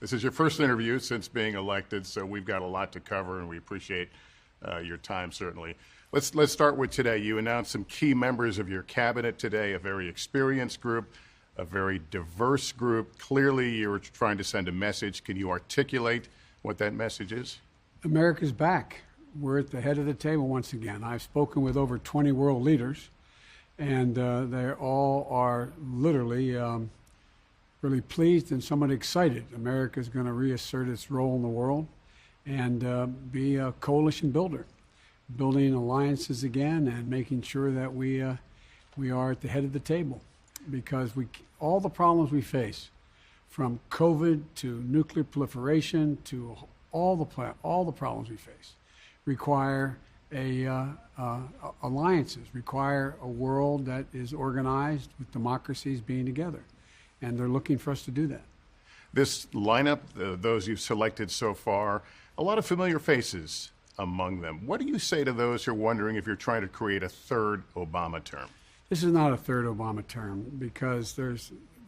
This is your first interview since being elected, so we've got a lot to cover, and we appreciate your time, certainly. Let's start with today. You announced some key members of your cabinet today, a very experienced group, a very diverse group. Clearly, you're trying to send a message. Can you articulate what that message is? America's back. We're at the head of the table once again. I've spoken with over 20 world leaders, and they all are literally really pleased and somewhat excited. America's going to reassert its role in the world and be a coalition builder, building alliances again and making sure that we are at the head of the table, because all the problems we face, from COVID to nuclear proliferation to all the problems we face, require alliances, require a world that is organized with democracies being together. And they're looking for us to do that. This lineup, those you've selected so far, a lot of familiar faces among them. What do you say to those who are wondering if you're trying to create a third Obama term? This is not a third Obama term, because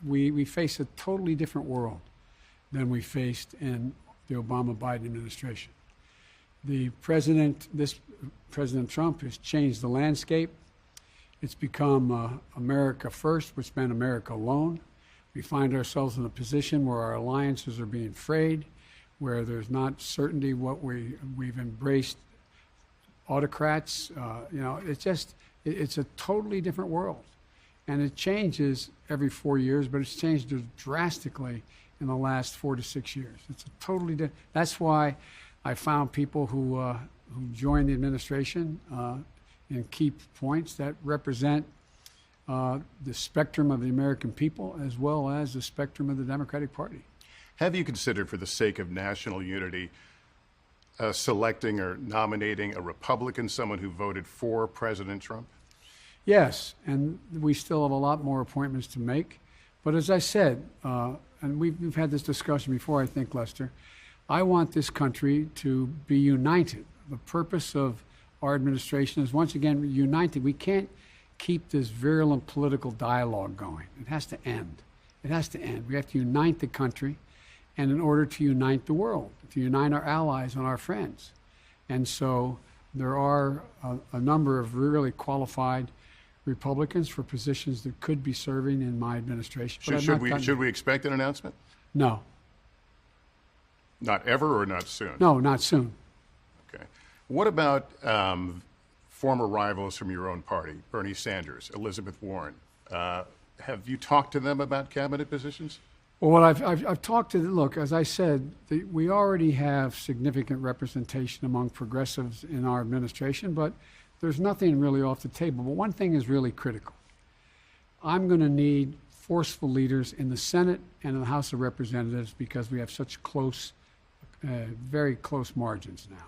we face a totally different world than we faced in the Obama-Biden administration. President Trump has changed the landscape. It's become America first, which meant America alone. We find ourselves in a position where our alliances are being frayed, where there's not certainty what we've embraced autocrats. It's a totally different world. And it changes every 4 years, but it's changed drastically in the last 4 to 6 years. It's a totally different. That's why I found people who joined the administration in key points that represent the spectrum of the American people, as well as the spectrum of the Democratic Party. Have you considered, for the sake of national unity, selecting or nominating a Republican, someone who voted for President Trump? Yes, and we still have a lot more appointments to make. But as I said, and we've had this discussion before, I think, Lester, I want this country to be united. The purpose of our administration is, once again, united. We can't keep this virulent political dialogue going. It has to end. It has to end. We have to unite the country, and in order to unite the world, to unite our allies and our friends. And so there are a number of really qualified Republicans for positions that could be serving in my administration. Should we expect an announcement? No. Not ever, or not soon? No, not soon. Okay. What about former rivals from your own party, Bernie Sanders, Elizabeth Warren? Have you talked to them about cabinet positions? Well, I've talked to them. Look, as I said, we already have significant representation among progressives in our administration, but there's nothing really off the table. But one thing is really critical. I'm going to need forceful leaders in the Senate and in the House of Representatives, because we have such close, very close margins now.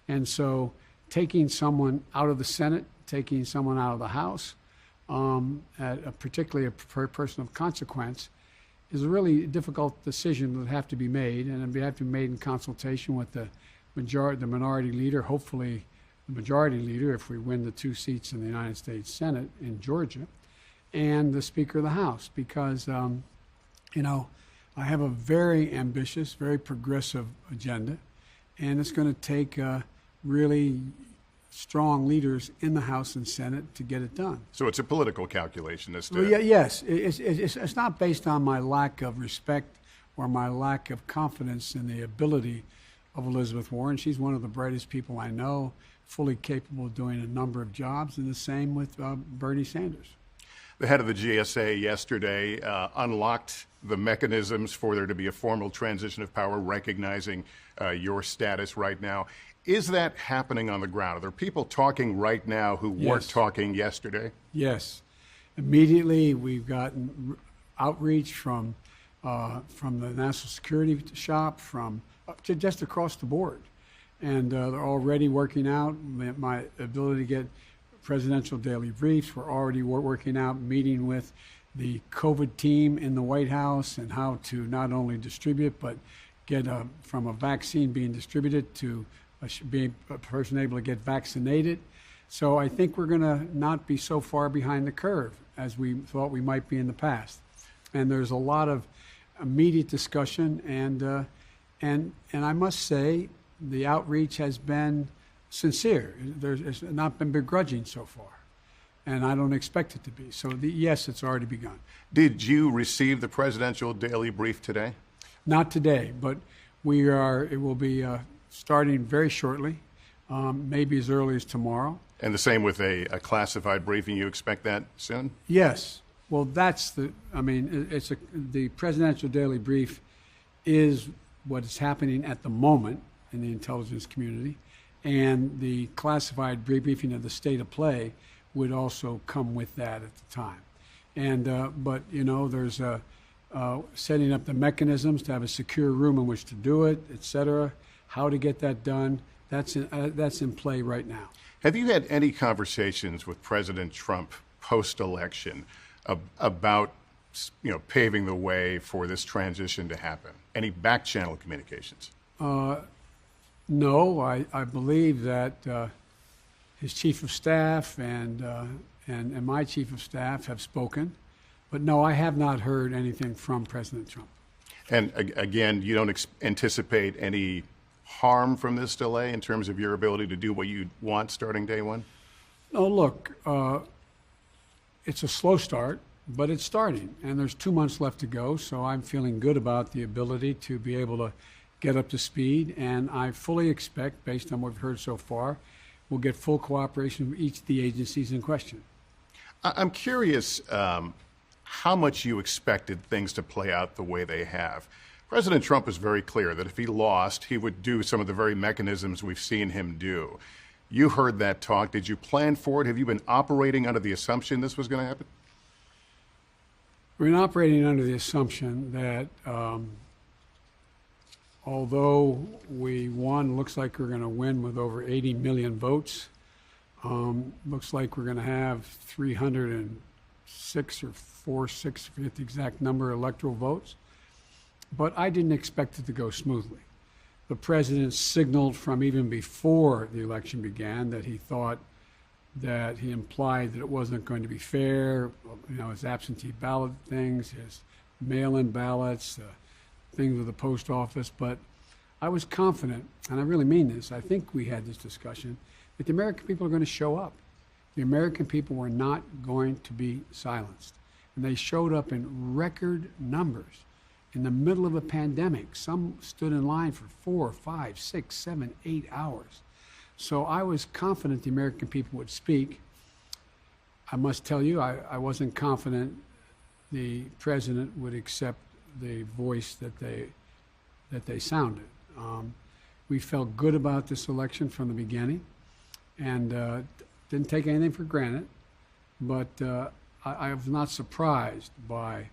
And so taking someone out of the Senate, taking someone out of the House, particularly a person of consequence, is a really difficult decision that would have to be made, and it would have to be made in consultation with the minority leader, hopefully the majority leader if we win the 2 seats in the United States Senate in Georgia, and the Speaker of the House, because, I have a very ambitious, very progressive agenda, and it's going to take really strong leaders in the House and Senate to get it done. So it's a political calculation as to... Well, yes. It's not based on my lack of respect or my lack of confidence in the ability of Elizabeth Warren. She's one of the brightest people I know, fully capable of doing a number of jobs, and the same with Bernie Sanders. The head of the GSA yesterday unlocked the mechanisms for there to be a formal transition of power, recognizing your status right now. Is that happening on the ground? Are there people talking right now who weren't talking yesterday? Yes. Immediately, we've gotten outreach from the national security shop, from just across the board. And they're already working out my ability to get presidential daily briefs. We're already working out, meeting with the COVID team in the White House, and how to not only distribute, but get from a vaccine being distributed to being a person able to get vaccinated. So I think we're going to not be so far behind the curve as we thought we might be in the past. And there's a lot of immediate discussion, and I must say the outreach has been sincere. It's not been begrudging so far, and I don't expect it to be. So yes, it's already begun. Did you receive the presidential daily brief today? Not today, but it will be starting very shortly, maybe as early as tomorrow. And the same with a classified briefing. You expect that soon? Yes. Well, the presidential daily brief is what is happening at the moment in the intelligence community, and the classified briefing of the state of play would also come with that at the time. And but there's setting up the mechanisms to have a secure room in which to do it, et cetera. How to get that done? That's in play right now. Have you had any conversations with President Trump post-election about paving the way for this transition to happen? Any back-channel communications? No, I believe that his chief of staff and my chief of staff have spoken, but no, I have not heard anything from President Trump. And again, you don't anticipate any harm from this delay in terms of your ability to do what you want starting day one? No, look, it's a slow start, but it's starting, and there's 2 months left to go, so I'm feeling good about the ability to be able to get up to speed, and I fully expect, based on what we've heard so far, we'll get full cooperation from each of the agencies in question. I'm curious how much you expected things to play out the way they have. President Trump was very clear that if he lost, he would do some of the very mechanisms we've seen him do. You heard that talk. Did you plan for it? Have you been operating under the assumption this was going to happen? We've been operating under the assumption that although we won, looks like we're going to win with over 80 million votes, looks like we're going to have 306 or 46, I forget the exact number, electoral votes. But I didn't expect it to go smoothly. The president signaled from even before the election began that he thought that he implied that it wasn't going to be fair, his absentee ballot things, his mail-in ballots, things with the post office. But I was confident, and I really mean this, I think we had this discussion, that the American people are going to show up. The American people were not going to be silenced. And they showed up in record numbers. In the middle of a pandemic, some stood in line for 4, 5, 6, 7, 8 hours. So I was confident the American people would speak. I must tell you, I wasn't confident the president would accept the voice that they sounded. We felt good about this election from the beginning, and didn't take anything for granted. But I was not surprised by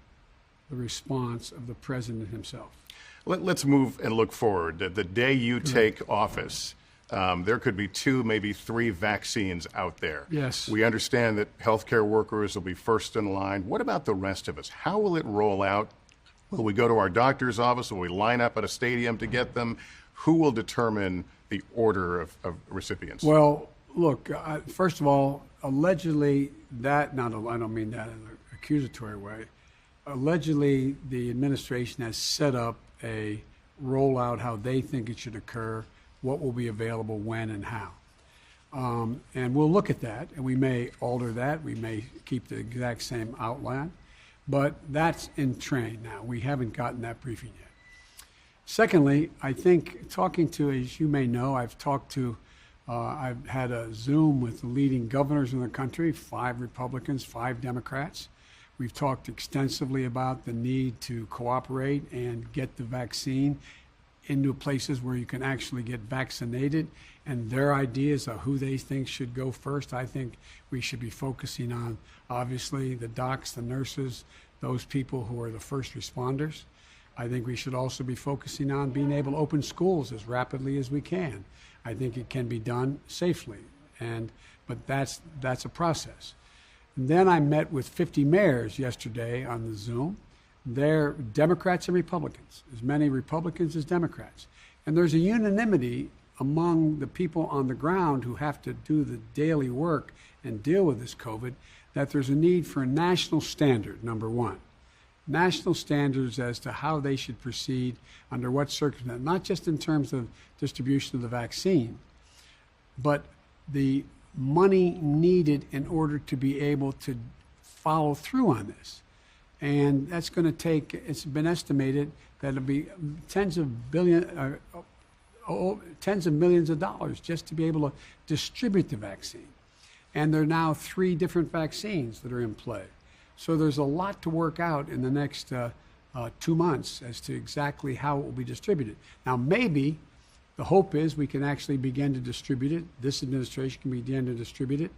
the response of the president himself. Let's move and look forward. The day you take office, there could be 2, maybe 3 vaccines out there. Yes. We understand that healthcare workers will be first in line. What about the rest of us? How will it roll out? Will we go to our doctor's office? Will we line up at a stadium to get them? Who will determine the order of recipients? Well, look, first of all, allegedly I don't mean that in an accusatory way. Allegedly, the administration has set up a rollout how they think it should occur, what will be available, when, and how. And we'll look at that, and we may alter that. We may keep the exact same outline. But that's in train now. We haven't gotten that briefing yet. Secondly, I think talking to, as you may know, I've had a Zoom with the leading governors in the country, 5 Republicans, 5 Democrats. We've talked extensively about the need to cooperate and get the vaccine into places where you can actually get vaccinated, and their ideas of who they think should go first. I think we should be focusing on, obviously, the docs, the nurses, those people who are the first responders. I think we should also be focusing on being able to open schools as rapidly as we can. I think it can be done safely, but that's a process. And then I met with 50 mayors yesterday on the Zoom. They're Democrats and Republicans, as many Republicans as Democrats. And there's a unanimity among the people on the ground who have to do the daily work and deal with this COVID that there's a need for a national standard, number one. national standards as to how they should proceed under what circumstances, not just in terms of distribution of the vaccine, but the money needed in order to be able to follow through on this. And that's going to take, it's been estimated that it'll be tens of millions of dollars just to be able to distribute the vaccine. And there are now 3 different vaccines that are in play. So there's a lot to work out in the next 2 months as to exactly how it will be distributed. Now, maybe the hope is we can actually begin to distribute it. This administration can begin to distribute it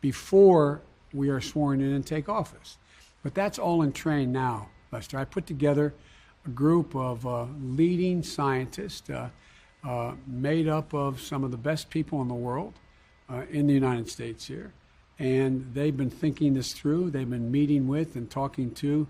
before we are sworn in and take office. But that's all in train now, Lester. I put together a group of leading scientists made up of some of the best people in the world in the United States here. And they've been thinking this through. They've been meeting with and talking to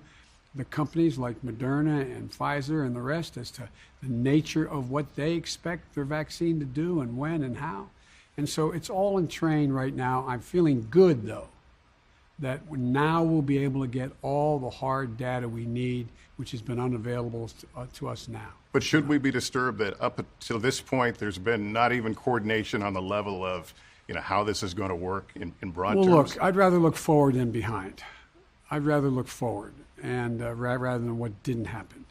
the companies like Moderna and Pfizer and the rest as to the nature of what they expect their vaccine to do and when and how. And so it's all in train right now. I'm feeling good, though, that now we'll be able to get all the hard data we need, which has been unavailable to us now. But should we be disturbed that up until this point, there's been not even coordination on the level of how this is going to work in broad terms? Well, look, I'd rather look forward than behind. I'd rather look forward and rather than what didn't happen.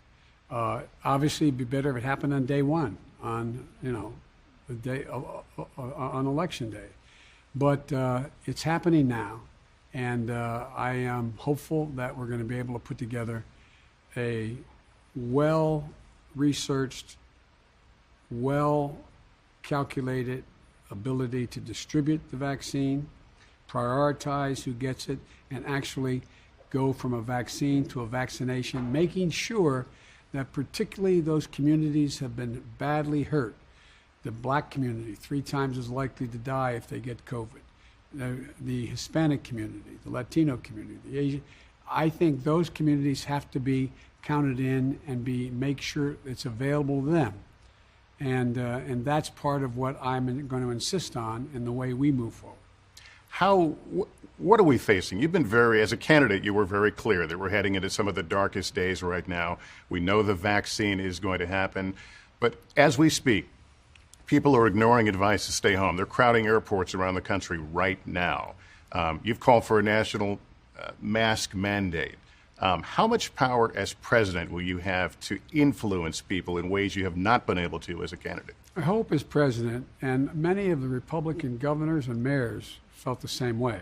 Obviously, it'd be better if it happened on day one, on the day on election day. But it's happening now, and I am hopeful that we're going to be able to put together a well-researched, well-calculated ability to distribute the vaccine, prioritize who gets it, and actually go from a vaccine to a vaccination, making sure that particularly those communities have been badly hurt. The black community, 3 times as likely to die if they get COVID. The Hispanic community, the Latino community, the Asian. I think those communities have to be counted in and make sure it's available to them. And that's part of what I'm going to insist on in the way we move forward. What are we facing? You've been as a candidate, you were very clear that we're heading into some of the darkest days right now. We know the vaccine is going to happen. But as we speak, people are ignoring advice to stay home. They're crowding airports around the country right now. You've called for a national mask mandate. How much power as president will you have to influence people in ways you have not been able to as a candidate? I hope as president, and many of the Republican governors and mayors felt the same way,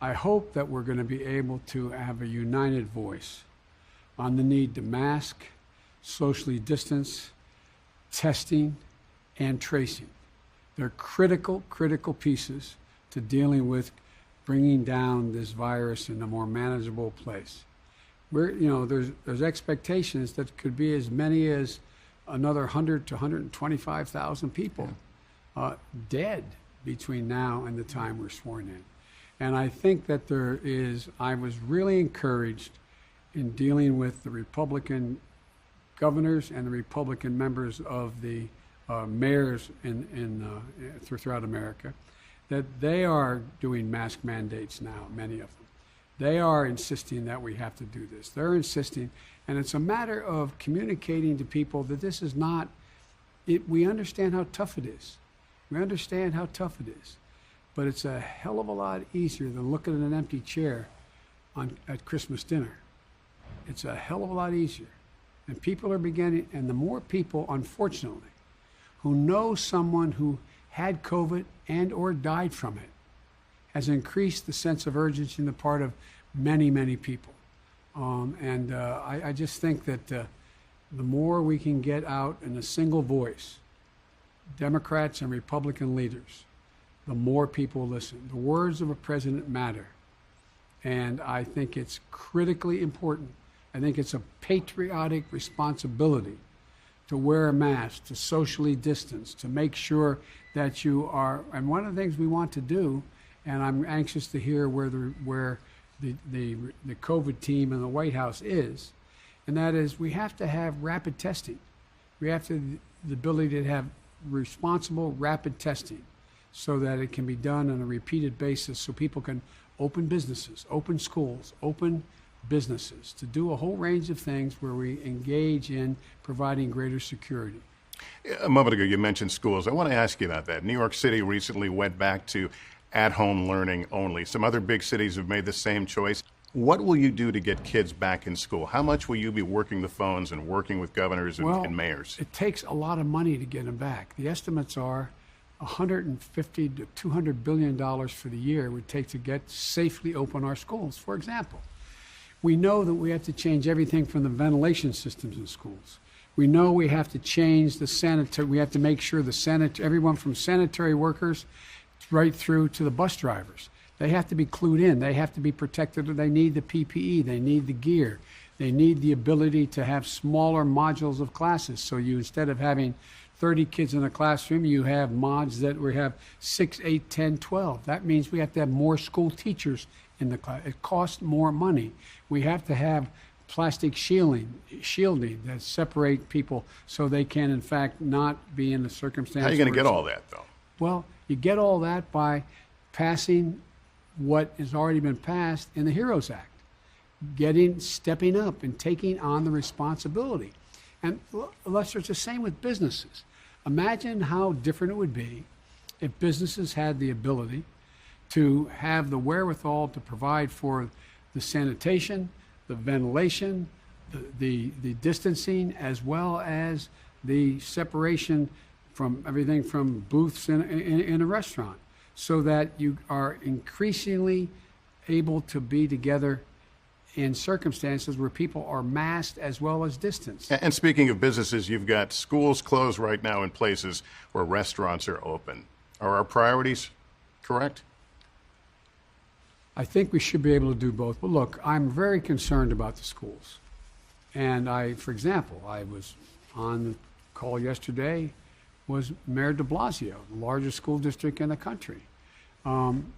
I hope that we're going to be able to have a united voice on the need to mask, socially distance, testing, and tracing. They're critical pieces to dealing with bringing down this virus in a more manageable place. There's expectations that could be as many as another 100 to 125,000 people dead between now and the time we're sworn in. And I think that I was really encouraged in dealing with the Republican governors and the Republican members of the mayors throughout America, that they are doing mask mandates now, many of them. They are insisting that we have to do this. They're insisting, and it's a matter of communicating to people that this is not, we understand how tough it is. We understand how tough it is. But it's a hell of a lot easier than looking at an empty chair at Christmas dinner. It's a hell of a lot easier. And people are beginning, and the more people, unfortunately, who know someone who had COVID and or died from it, has increased the sense of urgency on the part of many, many people. I just think that the more we can get out in a single voice, Democrats and Republican leaders, the more people listen. The words of a president matter. And I think it's critically important. I think it's a patriotic responsibility to wear a mask, to socially distance, to make sure that you are, and one of the things we want to do, and I'm anxious to hear where the COVID team in the White House is, and that is we have to have rapid testing. We have to have the ability to have responsible rapid testing so that it can be done on a repeated basis so people can open businesses, open schools, open businesses, to do a whole range of things where we engage in providing greater security. A moment ago, you mentioned schools. I want to ask you about that. New York City recently went back to at-home learning only. Some other big cities have made the same choice. What will you do to get kids back in school? How much will you be working the phones and working with governors and mayors? It takes a lot of money to get them back. The estimates are $150 to $200 billion for the year it would take to get safely open our schools. For example, we know that we have to change everything from the ventilation systems in schools. We know we have to change the sanitary. We have to make sure everyone from sanitary workers right through to the bus drivers, they have to be clued in. They have to be protected. They need the PPE. They need the gear. They need the ability to have smaller modules of classes. So you, instead of having 30 kids in a classroom, you have mods that we have 6, 8, 10, 12. That means we have to have more school teachers in the class. It costs more money. We have to have plastic shielding that separate people so they can, in fact, not be in a circumstance. How are you going to get all that, though? Well, you get all that by passing what has already been passed in the HEROES Act, stepping up and taking on the responsibility. And Lester, it's the same with businesses. Imagine how different it would be if businesses had the ability to have the wherewithal to provide for the sanitation, the ventilation, the distancing, as well as the separation from everything from booths in a restaurant, so that you are increasingly able to be together in circumstances where people are masked as well as distanced. And speaking of businesses, you've got schools closed right now in places where restaurants are open. Are our priorities correct? I think we should be able to do both. But look, I'm very concerned about the schools. And for example, I was on the call yesterday, was Mayor de Blasio, the largest school district in the country.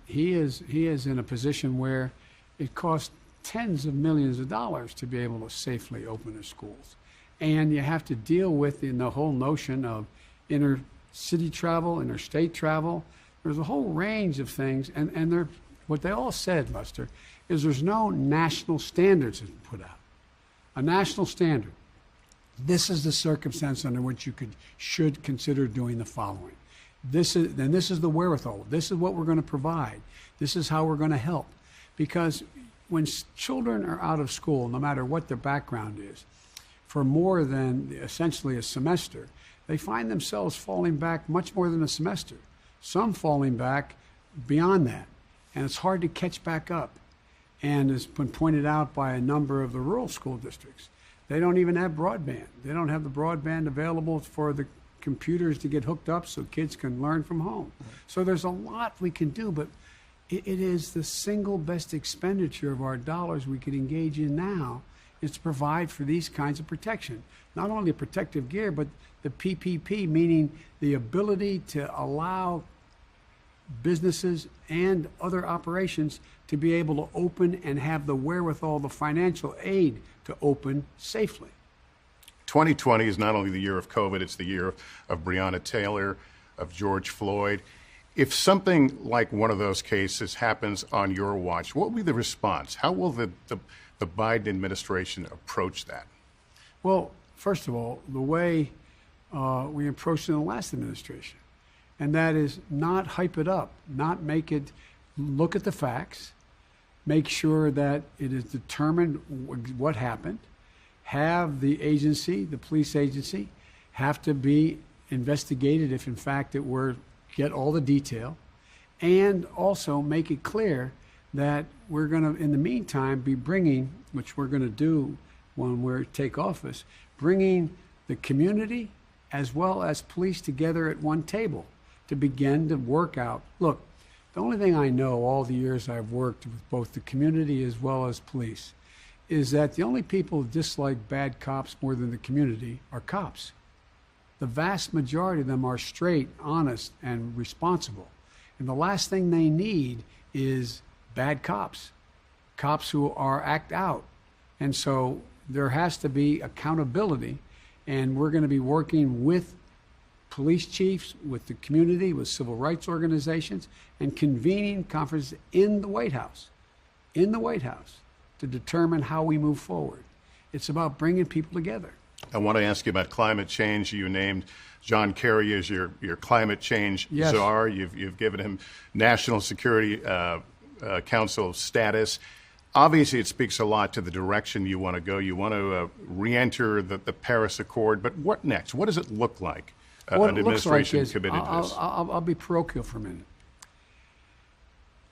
He is in a position where it costs tens of millions of dollars to be able to safely open the schools. And you have to deal with the whole notion of inter-city travel, interstate travel. There's a whole range of things. And what they all said, Lester, is there's no national standards that put out. A national standard. This is the circumstance under which you should consider doing the following. This is the wherewithal. This is what we're going to provide. This is how we're going to help. Because when children are out of school, no matter what their background is, for more than essentially a semester, they find themselves falling back much more than a semester. Some falling back beyond that. And it's hard to catch back up. And it's been pointed out by a number of the rural school districts. They don't even have broadband. They don't have the broadband available for the computers to get hooked up so kids can learn from home. So there's a lot we can do, but it is the single best expenditure of our dollars we could engage in now is to provide for these kinds of protection. Not only protective gear, but the PPP, meaning the ability to allow businesses and other operations to be able to open and have the wherewithal, the financial aid to open safely. 2020 is not only the year of COVID, it's the year of Breonna Taylor, of George Floyd. If something like one of those cases happens on your watch, what will be the response? How will the Biden administration approach that? Well, first of all, the way we approached it in the last administration, and that is not hype it up, not make it, look at the facts, make sure that it is determined what happened, have the agency, the police agency, have to be investigated if in fact it were, get all the detail, and also make it clear that we're going to, in the meantime, be bringing, which we're going to do when we take office, bringing the community as well as police together at one table to begin to work out. Look, the only thing I know all the years I've worked with both the community as well as police is that the only people who dislike bad cops more than the community are cops. The vast majority of them are straight, honest, and responsible. And the last thing they need is bad cops, cops who act out. And so there has to be accountability, and we're going to be working with police chiefs, with the community, with civil rights organizations, and convening conferences in the White House, to determine how we move forward. It's about bringing people together. I want to ask you about climate change. You named John Kerry as your climate change Yes. czar. You've given him National Security Council status. Obviously, it speaks a lot to the direction you want to go. You want to re-enter the Paris Accord. But what next? What does it look like? What An it looks like administration is, committed to this. I'll be parochial for a minute.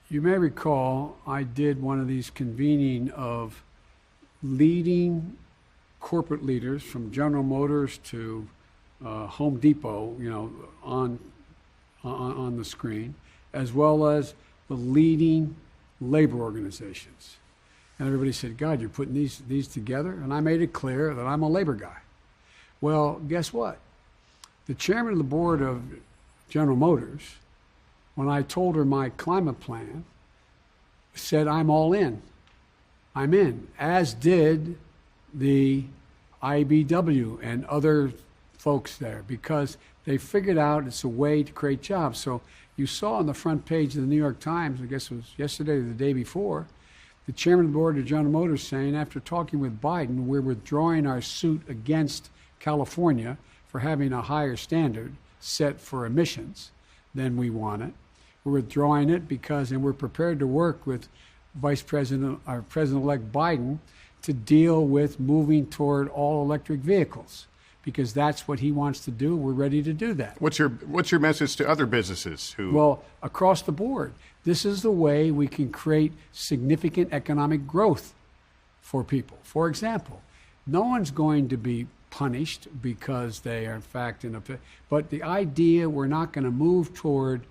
You may recall I did one of these convening of leading corporate leaders from General Motors to Home Depot, on the screen, as well as the leading labor organizations. And everybody said, God, you're putting these together? And I made it clear that I'm a labor guy. Well, guess what? The chairman of the board of General Motors, when I told her my climate plan, said, I'm all in. I'm in, as did the IBW and other folks there, because they figured out it's a way to create jobs. So you saw on the front page of the New York Times, I guess it was yesterday or the day before, the chairman of the board of General Motors saying, after talking with Biden, we're withdrawing our suit against California for having a higher standard set for emissions than we want it. We're withdrawing it because, and we're prepared to work with President-elect Biden to deal with moving toward all electric vehicles, because that's what he wants to do. We're ready to do that. What's your message to other businesses who? Well, across the board, this is the way we can create significant economic growth for people. For example, no one's going to be punished because they are in fact but the idea we're not going to move toward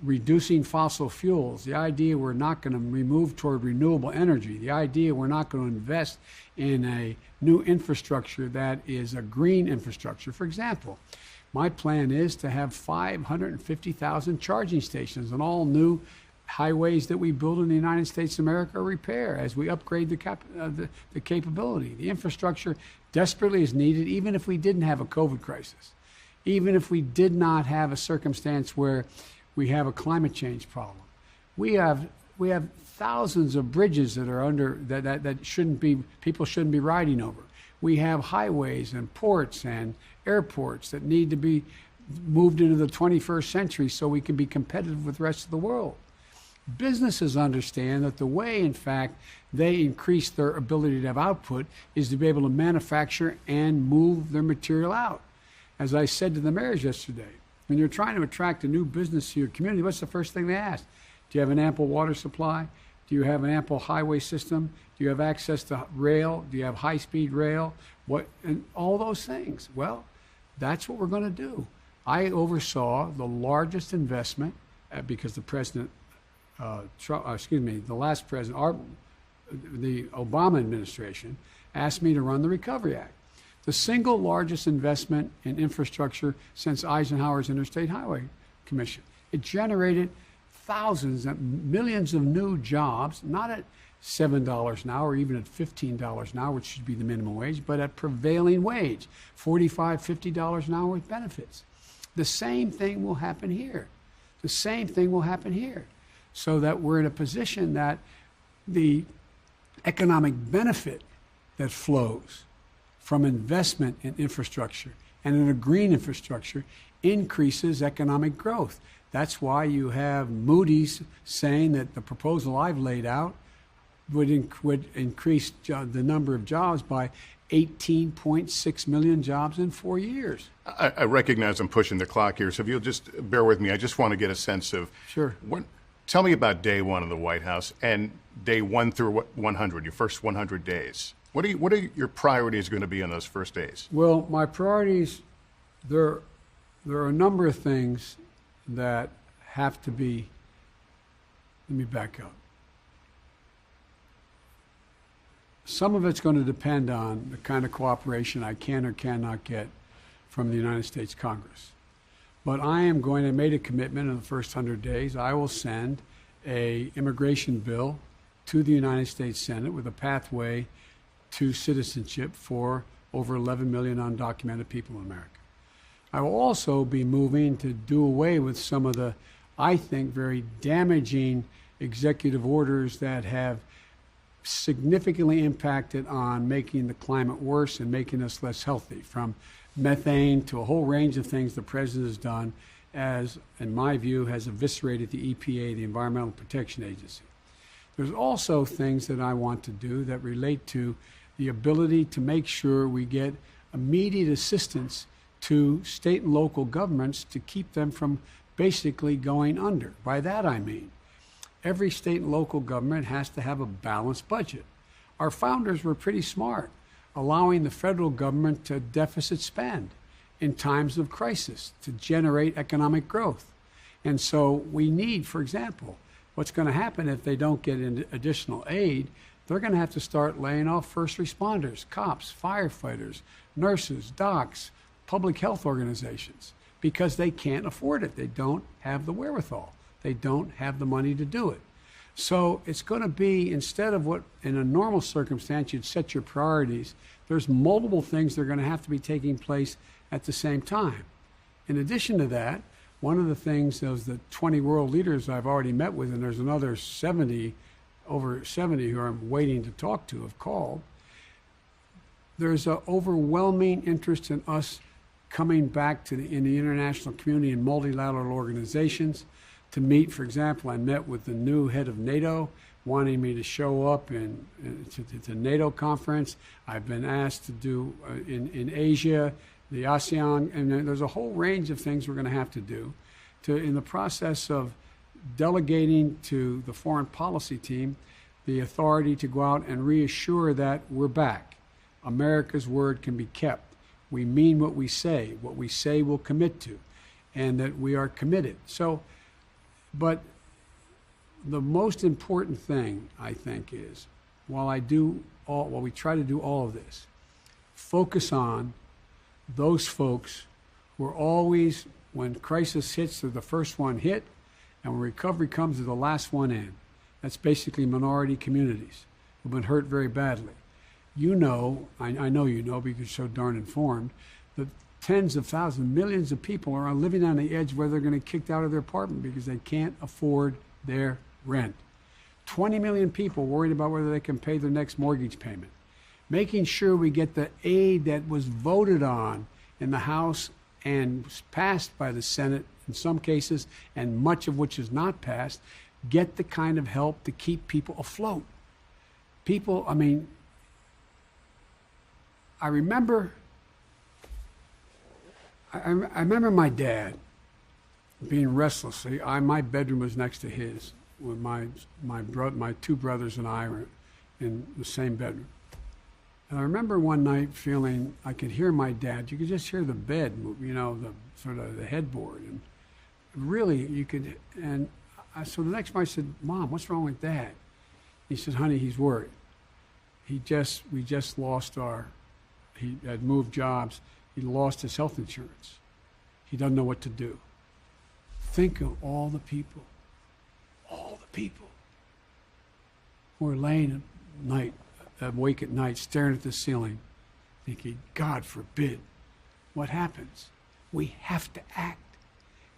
reducing fossil fuels, the idea we're not going to move toward renewable energy, the idea we're not going to invest in a new infrastructure that is a green infrastructure. For example, my plan is to have 550,000 charging stations on all new highways that we build in the United States of America or repair as we upgrade the capability. The infrastructure desperately is needed, even if we didn't have a COVID crisis, even if we did not have a circumstance where we have a climate change problem. We have thousands of bridges that are that people shouldn't be riding over. We have highways and ports and airports that need to be moved into the 21st century so we can be competitive with the rest of the world. Businesses understand that the way, in fact, they increase their ability to have output is to be able to manufacture and move their material out. As I said to the mayors yesterday, when you're trying to attract a new business to your community, what's the first thing they ask? Do you have an ample water supply? Do you have an ample highway system? Do you have access to rail? Do you have high-speed rail? And all those things. Well, that's what we're going to do. I oversaw the largest investment because the president, the last president, the Obama administration, asked me to run the Recovery Act, the single largest investment in infrastructure since Eisenhower's Interstate Highway Commission. It generated thousands and millions of new jobs, not at $7 an hour, even at $15 an hour, which should be the minimum wage, but at prevailing wage, $45, $50 an hour with benefits. The same thing will happen here. The same thing will happen here. So that we're in a position that the economic benefit that flows from investment in infrastructure and in a green infrastructure increases economic growth. That's why you have Moody's saying that the proposal I've laid out would increase the number of jobs by 18.6 million jobs in 4 years. I recognize I'm pushing the clock here, so if you'll just bear with me, I just want to get a sense of. Sure. Tell me about day one of the White House and day 1 through 100, your first 100 days. What are your priorities going to be on those first days? Well, my priorities, there are a number of things that have to be, let me back up. Some of it's going to depend on the kind of cooperation I can or cannot get from the United States Congress. But I am going to make a commitment in the first 100 days. I will send an immigration bill to the United States Senate with a pathway to citizenship for over 11 million undocumented people in America. I will also be moving to do away with some of the, I think, very damaging executive orders that have significantly impacted on making the climate worse and making us less healthy, from methane to a whole range of things the president has done, as, in my view, has eviscerated the EPA, the Environmental Protection Agency. There's also things that I want to do that relate to the ability to make sure we get immediate assistance to state and local governments to keep them from basically going under. By that I mean, every state and local government has to have a balanced budget. Our founders were pretty smart, allowing the federal government to deficit spend in times of crisis to generate economic growth. And so we need, for example, what's going to happen if they don't get additional aid, they're going to have to start laying off first responders, cops, firefighters, nurses, docs, public health organizations, because they can't afford it. They don't have the wherewithal. They don't have the money to do it. So it's going to be, instead of what in a normal circumstance you'd set your priorities, there's multiple things that are going to have to be taking place at the same time. In addition to that, one of the things of the 20 world leaders I've already met with, and there's another 70, over 70 who I'm waiting to talk to, have called, there's an overwhelming interest in us coming back to in the international community and multilateral organizations to meet. For example, I met with the new head of NATO, wanting me to show up to the NATO conference. I've been asked to do in Asia, the ASEAN, and there's a whole range of things we're going to have to do in the process of delegating to the foreign policy team the authority to go out and reassure that we're back. America's word can be kept. We mean what we say we'll commit to, and that we are committed. So, but the most important thing, I think, is while we try to do all of this, focus on those folks who are always, when crisis hits, they're the first one hit, and when recovery comes, they're the last one in. That's basically minority communities who've been hurt very badly. You know, I know you know because you're so darn informed, that tens of thousands, millions of people are living on the edge where they're going to get kicked out of their apartment because they can't afford their rent. 20 million people worried about whether they can pay their next mortgage payment. Making sure we get the aid that was voted on in the House and passed by the Senate in some cases, and much of which is not passed, get the kind of help to keep people afloat. People, I mean, I remember my dad being restless. My bedroom was next to his, when my two brothers and I were in the same bedroom. And I remember one night feeling I could hear my dad. You could just hear the bed move, the sort of the headboard, and really you could. And so the next morning I said, "Mom, what's wrong with Dad?" He said, "Honey, he's worried. We just lost he had moved jobs. He lost his health insurance. He doesn't know what to do." Think of all the people who are laying awake at night, staring at the ceiling, thinking, God forbid, what happens? We have to act.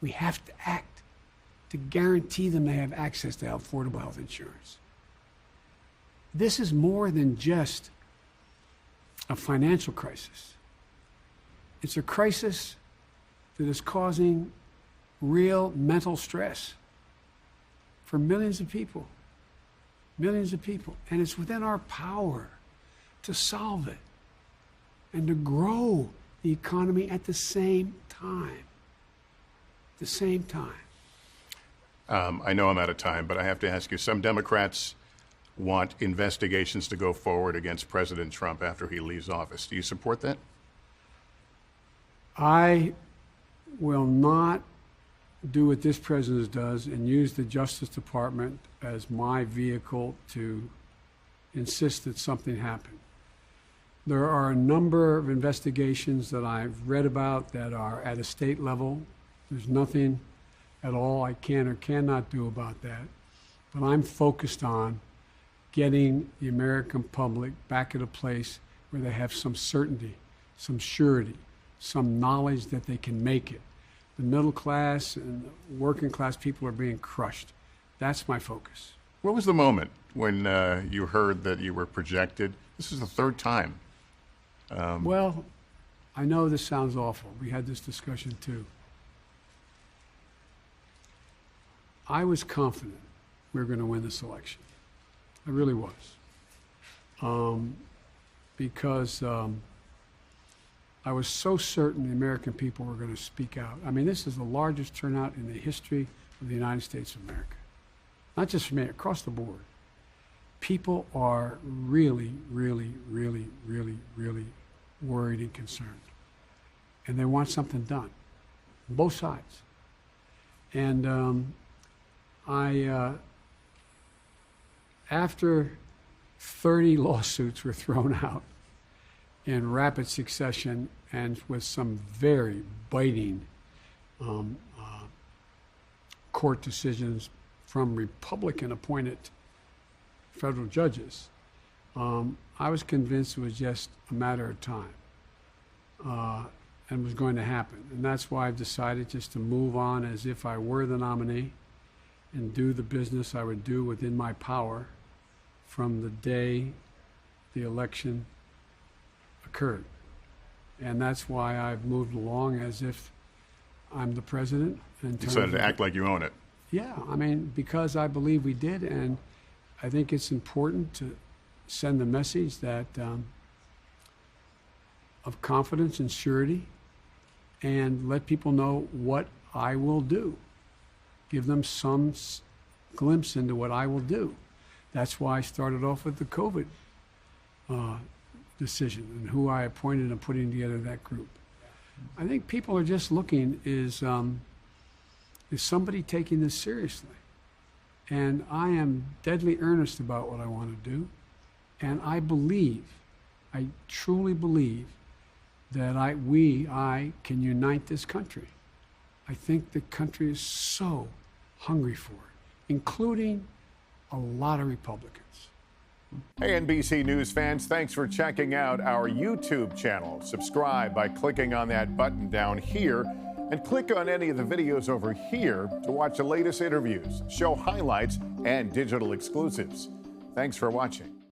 We have to act to guarantee them they have access to affordable health insurance. This is more than just a financial crisis. It's a crisis that is causing real mental stress for millions of people. And it's within our power to solve it and to grow the economy at the same time. I know I'm out of time, but I have to ask you, some Democrats want investigations to go forward against President Trump after he leaves office. Do you support that? I will not do what this president does and use the Justice Department as my vehicle to insist that something happen. There are a number of investigations that I've read about that are at a state level. There's nothing at all I can or cannot do about that. But I'm focused on getting the American public back at a place where they have some certainty, some surety, some knowledge that they can make it. The middle class and working class people are being crushed. That's my focus. What was the moment when you heard that you were projected? This is the third time. Well, I know this sounds awful. We had this discussion too. I was confident we were going to win this election. I really was. Because I was so certain the American people were going to speak out. I mean, this is the largest turnout in the history of the United States of America. Not just for me, across the board. People are really, really, really, really, really worried and concerned. And they want something done, both sides. And after 30 lawsuits were thrown out in rapid succession and with some very biting court decisions from Republican-appointed federal judges, I was convinced it was just a matter of time and was going to happen. And that's why I've decided just to move on as if I were the nominee and do the business I would do within my power from the day the election occurred. And that's why I've moved along as if I'm the president. You decided to act like you own it. Yeah, I mean, because I believe we did, and I think it's important to send the message that of confidence and surety, and let people know what I will do. Give them some glimpse into what I will do. That's why I started off with the COVID decision and who I appointed and putting together that group. I think people are just looking, is somebody taking this seriously? And I am deadly earnest about what I want to do. And I truly believe that I can unite this country. I think the country is so hungry for it, including a lot of Republicans. Hey, NBC News fans, thanks for checking out our YouTube channel. Subscribe by clicking on that button down here, and click on any of the videos over here to watch the latest interviews, show highlights, and digital exclusives. Thanks for watching.